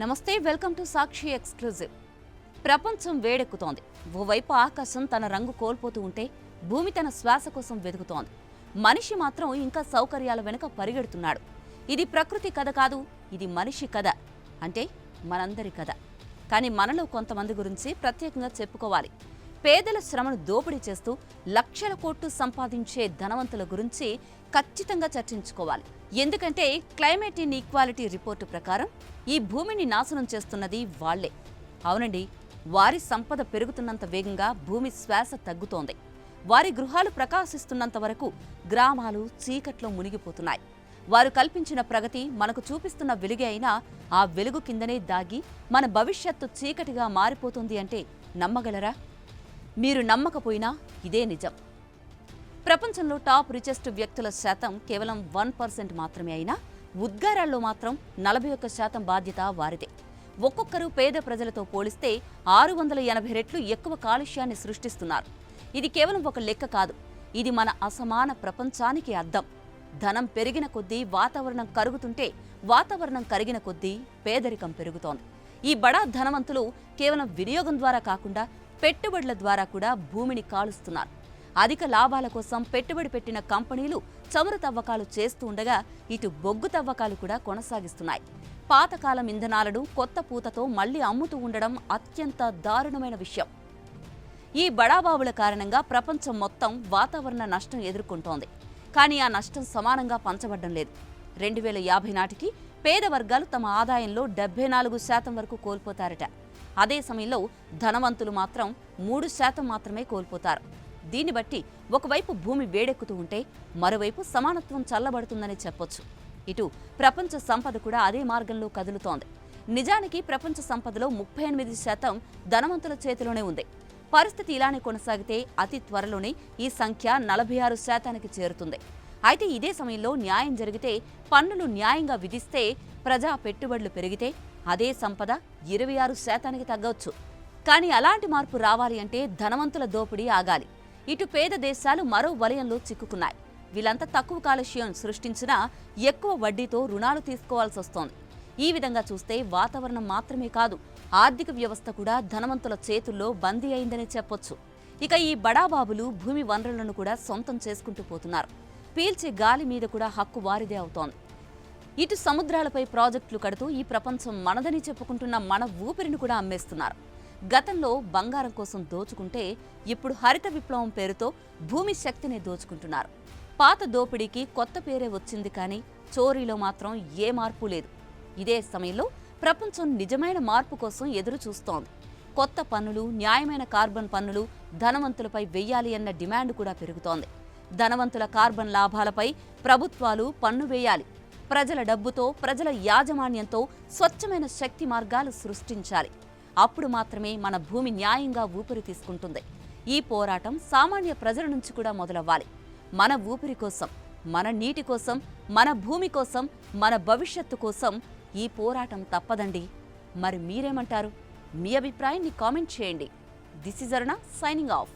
నమస్తే, welcome to Sakshi exclusive. ప్రపంచం వేడెక్కుతోంది. ఓవైపు ఆకాశం తన రంగు కోల్పోతూ ఉంటే భూమి తన శ్వాస కోసం వెతుకుతోంది. మనిషి మాత్రం ఇంకా సౌకర్యాల వెనుక పరిగెడుతున్నాడు. ఇది ప్రకృతి కథ కాదు, ఇది మనిషి కథ. అంటే మనందరి కథ. కానీ మనలో కొంతమంది గురించి ప్రత్యేకంగా చెప్పుకోవాలి. పేదల శ్రమను దోపిడీ చేస్తూ లక్షల కోట్లు సంపాదించే ధనవంతుల గురించి ఖచ్చితంగా చర్చించుకోవాలి. ఎందుకంటే క్లైమేట్ ఇన్ఈక్వాలిటీ రిపోర్టు ప్రకారం ఈ భూమిని నాశనం చేస్తున్నది వాళ్లే. అవునండి, వారి సంపద పెరుగుతున్నంత వేగంగా భూమి శ్వాస తగ్గుతోంది. వారి గృహాలు ప్రకాశిస్తున్నంత వరకు గ్రామాలు చీకట్లో మునిగిపోతున్నాయి. వారు కల్పించిన ప్రగతి మనకు చూపిస్తున్న వెలుగే అయినా ఆ వెలుగు కిందనే దాగి మన భవిష్యత్తు చీకటిగా మారిపోతుంది అంటే నమ్మగలరా? మీరు నమ్మకపోయినా ఇదే నిజం. ప్రపంచంలో టాప్ రిచెస్ట్ వ్యక్తుల శాతం కేవలం 1% మాత్రమే అయినా ఉద్గారాల్లో మాత్రం 41% బాధ్యత వారిదే. ఒక్కొక్కరు పేద ప్రజలతో పోలిస్తే 680 రెట్లు ఎక్కువ కాలుష్యాన్ని సృష్టిస్తున్నారు. ఇది కేవలం ఒక లెక్క కాదు, ఇది మన అసమాన ప్రపంచానికి అద్దం. ధనం పెరిగిన కొద్దీ వాతావరణం కరుగుతుంటే వాతావరణం కరిగిన కొద్దీ పేదరికం పెరుగుతోంది. ఈ బడా ధనవంతులు కేవలం వినియోగం ద్వారా కాకుండా పెట్టుబడుల ద్వారా కూడా భూమిని కాలుస్తున్నారు. అధిక లాభాల కోసం పెట్టుబడి పెట్టిన కంపెనీలు చమురు తవ్వకాలు చేస్తూ ఉండగా ఇటు బొగ్గు తవ్వకాలు కూడా కొనసాగిస్తున్నాయి. పాతకాలం ఇంధనాలను కొత్త పూతతో మళ్లీ అమ్ముతూ ఉండడం అత్యంత దారుణమైన విషయం. ఈ బడాబాబుల కారణంగా ప్రపంచం మొత్తం వాతావరణ నష్టం ఎదుర్కొంటోంది. కానీ ఆ నష్టం సమానంగా పంచబడ్డం లేదు. 2050 నాటికి పేద వర్గాలు తమ ఆదాయంలో 74% వరకు కోల్పోతారట. అదే సమయంలో ధనవంతులు మాత్రం 3% మాత్రమే కోల్పోతారు. దీన్ని బట్టి ఒకవైపు భూమి వేడెక్కుతూ ఉంటే మరోవైపు సమానత్వం చల్లబడుతుందని చెప్పొచ్చు. ఇటు ప్రపంచ సంపద కూడా అదే మార్గంలో కదులుతోంది. నిజానికి ప్రపంచ సంపదలో 38% ధనవంతుల చేతిలోనే ఉంది. పరిస్థితి ఇలానే కొనసాగితే అతి త్వరలోనే ఈ సంఖ్య 46%కి చేరుతుంది. అయితే ఇదే సమయంలో న్యాయం జరిగితే, పన్నులు న్యాయంగా విధిస్తే, ప్రజా పెట్టుబడులు పెరిగితే అదే సంపద 26%కి తగ్గవచ్చు. కానీ అలాంటి మార్పు రావాలి అంటే ధనవంతుల దోపిడీ ఆగాలి. ఇటు పేద దేశాలు మరో వలయంలో చిక్కుకున్నాయి. వీళ్ళంతా తక్కువ కాలుష్యం సృష్టించినా ఎక్కువ వడ్డీతో రుణాలు తీసుకోవాల్సి వస్తోంది. ఈ విధంగా చూస్తే వాతావరణం మాత్రమే కాదు, ఆర్థిక వ్యవస్థ కూడా ధనవంతుల చేతుల్లో బందీ అయిందని చెప్పొచ్చు. ఇక ఈ బడాబాబులు భూమి వనరులను కూడా సొంతం చేసుకుంటూ పోతున్నారు. పీల్చే గాలి మీద కూడా హక్కు వారిదే అవుతోంది. ఇటు సముద్రాలపై ప్రాజెక్టులు కడుతూ ఈ ప్రపంచం మనదని చెప్పుకుంటున్న మన ఊపిరిని కూడా అమ్మేస్తున్నారు. గతంలో బంగారం కోసం దోచుకుంటే ఇప్పుడు హరిత విప్లవం పేరుతో భూమి శక్తిని దోచుకుంటున్నారు. పాత దోపిడీకి కొత్త పేరే వచ్చింది, కానీ చోరీలో మాత్రం ఏ మార్పు లేదు. ఇదే సమయంలో ప్రపంచం నిజమైన మార్పు కోసం ఎదురు చూస్తోంది. కొత్త పన్నులు, న్యాయమైన కార్బన్ పన్నులు ధనవంతులపై వెయ్యాలి అన్న డిమాండ్ కూడా పెరుగుతోంది. ధనవంతుల కార్బన్ లాభాలపై ప్రభుత్వాలు పన్ను వేయాలి. ప్రజల డబ్బుతో, ప్రజల యాజమాన్యంతో స్వచ్ఛమైన శక్తి మార్గాలు సృష్టించాలి. అప్పుడు మాత్రమే మన భూమి న్యాయంగా ఊపిరి తీసుకుంటుంది. ఈ పోరాటం సామాన్య ప్రజల నుంచి కూడా మొదలవ్వాలి. మన ఊపిరి కోసం, మన నీటి కోసం, మన భూమి కోసం, మన భవిష్యత్తు కోసం ఈ పోరాటం తప్పదండి. మరి మీరేమంటారు? మీ అభిప్రాయాన్ని కామెంట్ చేయండి. This is Aruna signing off.